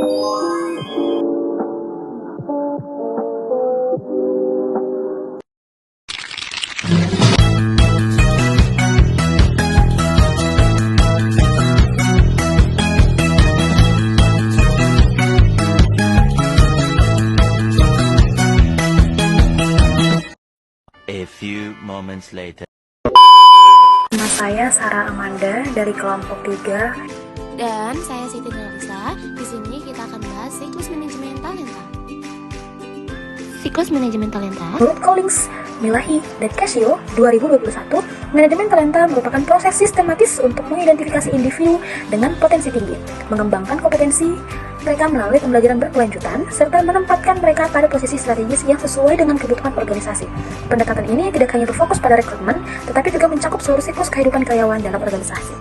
A few moments later. Nama saya Sarah Amanda dari kelompok 3. Dan saya Siti Nurlisa. Di sini kita akan bahas siklus manajemen talenta. Siklus manajemen talenta. Menurut Collins, Milahi, dan Casio 2021, manajemen talenta merupakan proses sistematis untuk mengidentifikasi individu dengan potensi tinggi, mengembangkan kompetensi mereka melalui pembelajaran berkelanjutan, serta menempatkan mereka pada posisi strategis yang sesuai dengan kebutuhan organisasi. Pendekatan ini tidak hanya berfokus pada rekrutmen, tetapi juga mencakup seluruh siklus kehidupan karyawan dalam organisasi.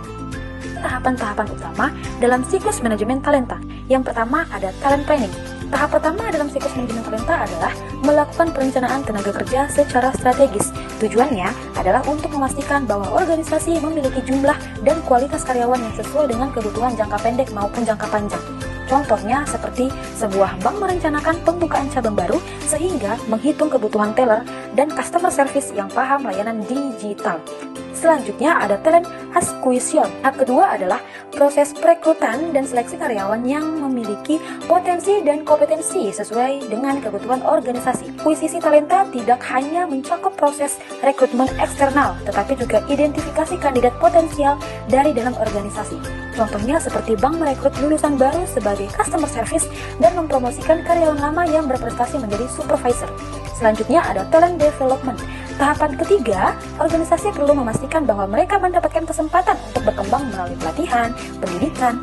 Tahapan-tahapan utama dalam siklus manajemen talenta. Yang pertama ada talent planning. Tahap pertama dalam siklus manajemen talenta adalah melakukan perencanaan tenaga kerja secara strategis. Tujuannya adalah untuk memastikan bahwa organisasi memiliki jumlah dan kualitas karyawan yang sesuai dengan kebutuhan jangka pendek maupun jangka panjang. Contohnya seperti sebuah bank merencanakan pembukaan cabang baru sehingga menghitung kebutuhan teller dan customer service yang paham layanan digital. Selanjutnya ada talent acquisition. Tahap kedua adalah proses perekrutan dan seleksi karyawan yang memiliki potensi dan kompetensi sesuai dengan kebutuhan organisasi. Akuisisi talenta tidak hanya mencakup proses rekrutmen eksternal, tetapi juga identifikasi kandidat potensial dari dalam organisasi. Contohnya seperti bank merekrut lulusan baru sebagai customer service dan mempromosikan karyawan lama yang berprestasi menjadi supervisor. Selanjutnya ada talent development. Tahapan ketiga, organisasi perlu memastikan bahwa mereka mendapatkan kesempatan untuk berkembang melalui pelatihan, pendidikan,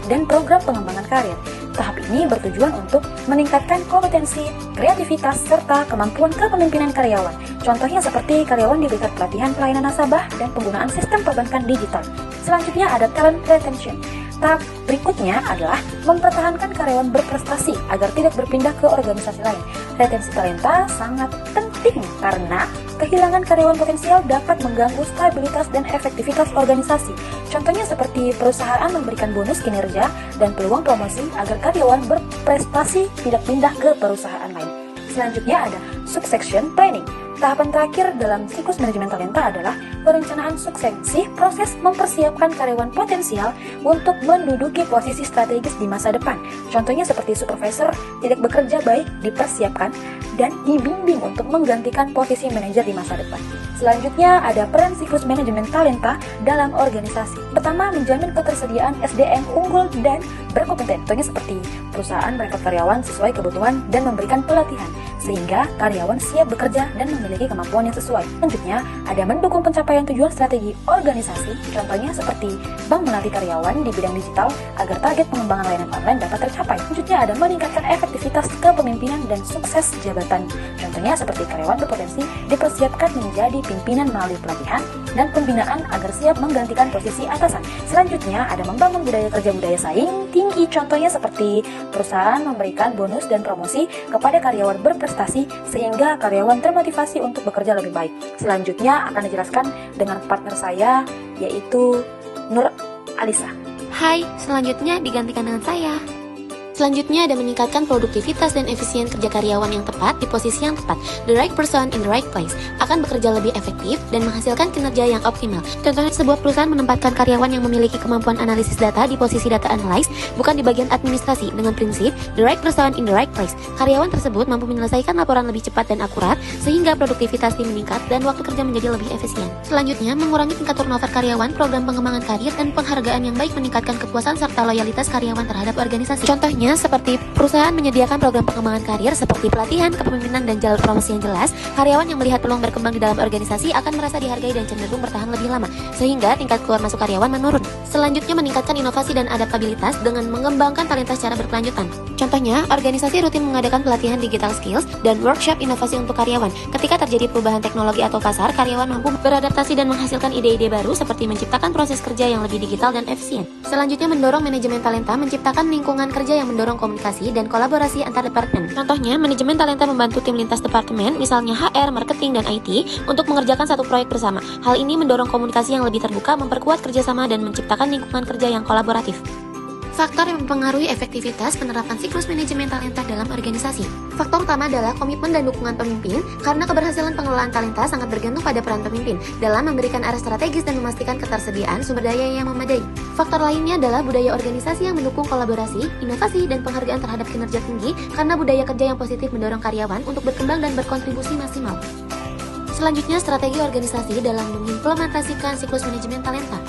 dan program pengembangan karir. Tahap ini bertujuan untuk meningkatkan kompetensi, kreativitas, serta kemampuan kepemimpinan karyawan. Contohnya seperti karyawan diberikan pelatihan pelayanan nasabah dan penggunaan sistem perbankan digital. Selanjutnya ada talent retention. Tahap berikutnya adalah mempertahankan karyawan berprestasi agar tidak berpindah ke organisasi lain. Retensi talenta sangat penting karena kehilangan karyawan potensial dapat mengganggu stabilitas dan efektivitas organisasi. Contohnya seperti perusahaan memberikan bonus kinerja dan peluang promosi agar karyawan berprestasi tidak pindah ke perusahaan lain. Selanjutnya ada succession planning. Tahapan terakhir dalam siklus manajemen talenta adalah perencanaan suksesi, proses mempersiapkan karyawan potensial untuk menduduki posisi strategis di masa depan. Contohnya seperti supervisor tidak bekerja baik dipersiapkan dan dibimbing untuk menggantikan posisi manajer di masa depan. Selanjutnya ada peran siklus manajemen talenta dalam organisasi. Pertama, menjamin ketersediaan SDM unggul dan berkompeten. Contohnya seperti perusahaan merekrut karyawan sesuai kebutuhan dan memberikan pelatihan sehingga karyawan siap bekerja dan memiliki kemampuan yang sesuai. Selanjutnya, ada mendukung pencapaian tujuan strategi organisasi. Contohnya seperti bank melatih karyawan di bidang digital agar target pengembangan layanan online dapat tercapai. Selanjutnya, ada meningkatkan efektivitas kepemimpinan dan sukses jabatan. Contohnya seperti karyawan berpotensi dipersiapkan menjadi pimpinan melalui pelatihan dan pembinaan agar siap menggantikan posisi atasan. Selanjutnya, ada membangun budaya kerja budaya saing tinggi. Contohnya seperti perusahaan memberikan bonus dan promosi kepada karyawan berprestasi sehingga karyawan termotivasi untuk bekerja lebih baik. Selanjutnya akan dijelaskan dengan partner saya yaitu Nur Alisa. Hai, selanjutnya digantikan dengan saya. Selanjutnya ada meningkatkan produktivitas dan efisien kerja karyawan yang tepat di posisi yang tepat. The right person in the right place akan bekerja lebih efektif dan menghasilkan kinerja yang optimal. Contohnya sebuah perusahaan menempatkan karyawan yang memiliki kemampuan analisis data di posisi data analyst, bukan di bagian administrasi, dengan prinsip the right person in the right place. Karyawan tersebut mampu menyelesaikan laporan lebih cepat dan akurat sehingga produktivitas tim meningkat dan waktu kerja menjadi lebih efisien. Selanjutnya, mengurangi tingkat turnover karyawan, program pengembangan karir dan penghargaan yang baik meningkatkan kepuasan serta loyalitas karyawan terhadap organisasi. Contohnya seperti perusahaan menyediakan program pengembangan karir seperti pelatihan, kepemimpinan, dan jalur promosi yang jelas. Karyawan yang melihat peluang berkembang di dalam organisasi akan merasa dihargai dan cenderung bertahan lebih lama, sehingga tingkat keluar masuk karyawan menurun. Selanjutnya, meningkatkan inovasi dan adaptabilitas dengan mengembangkan talenta secara berkelanjutan. Contohnya, organisasi rutin mengadakan pelatihan digital skills dan workshop inovasi untuk karyawan. Ketika terjadi perubahan teknologi atau pasar, karyawan mampu beradaptasi dan menghasilkan ide-ide baru seperti menciptakan proses kerja yang lebih digital dan efisien. Selanjutnya, mendorong manajemen talenta menciptakan lingkungan kerja yang mendorong komunikasi dan kolaborasi antar departemen. Contohnya, manajemen talenta membantu tim lintas departemen, misalnya HR, marketing, dan IT, untuk mengerjakan satu proyek bersama. Hal ini mendorong komunikasi yang lebih terbuka, memperkuat kerjasama, dan menciptakan lingkungan kerja yang kolaboratif. Faktor yang mempengaruhi efektivitas penerapan siklus manajemen talenta dalam organisasi. Faktor utama adalah komitmen dan dukungan pemimpin, karena keberhasilan pengelolaan talenta sangat bergantung pada peran pemimpin dalam memberikan arah strategis dan memastikan ketersediaan sumber daya yang memadai. Faktor lainnya adalah budaya organisasi yang mendukung kolaborasi, inovasi, dan penghargaan terhadap kinerja tinggi, karena budaya kerja yang positif mendorong karyawan untuk berkembang dan berkontribusi maksimal. Selanjutnya, strategi organisasi dalam mengimplementasikan siklus manajemen talenta.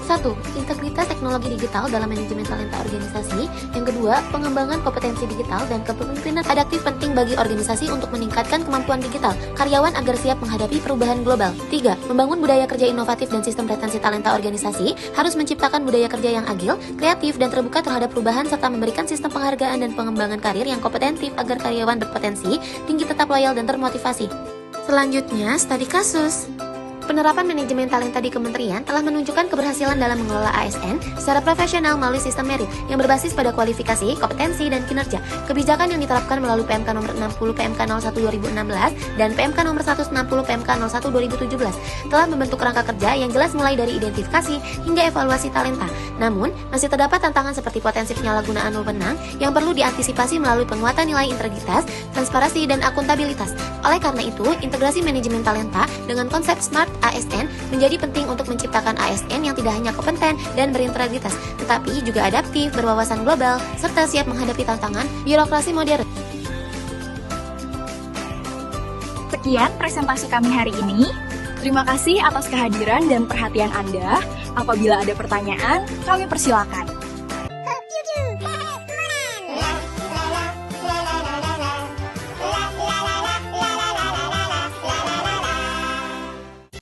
1. Integritas teknologi digital dalam manajemen talenta organisasi. Yang kedua, pengembangan kompetensi digital dan kepemimpinan adaptif penting bagi organisasi untuk meningkatkan kemampuan digital karyawan agar siap menghadapi perubahan global. 3. Membangun budaya kerja inovatif dan sistem retensi talenta organisasi harus menciptakan budaya kerja yang agil, kreatif, dan terbuka terhadap perubahan serta memberikan sistem penghargaan dan pengembangan karir yang kompetentif agar karyawan berpotensi tinggi tetap loyal dan termotivasi. Selanjutnya, studi kasus. Penerapan manajemen talenta di kementerian telah menunjukkan keberhasilan dalam mengelola ASN secara profesional melalui sistem merit yang berbasis pada kualifikasi, kompetensi, dan kinerja. Kebijakan yang diterapkan melalui PMK nomor 60 PMK 01 2016 dan PMK nomor 160 PMK 01 2017 telah membentuk kerangka kerja yang jelas mulai dari identifikasi hingga evaluasi talenta. Namun, masih terdapat tantangan seperti potensi penyalahgunaan wewenang yang perlu diantisipasi melalui penguatan nilai integritas, transparansi, dan akuntabilitas. Oleh karena itu, integrasi manajemen talenta dengan konsep SMART ASN menjadi penting untuk menciptakan ASN yang tidak hanya kompeten dan berintegritas, tetapi juga adaptif, berwawasan global, serta siap menghadapi tantangan birokrasi modern. Sekian presentasi kami hari ini. Terima kasih atas kehadiran dan perhatian Anda. Apabila ada pertanyaan, kami persilakan.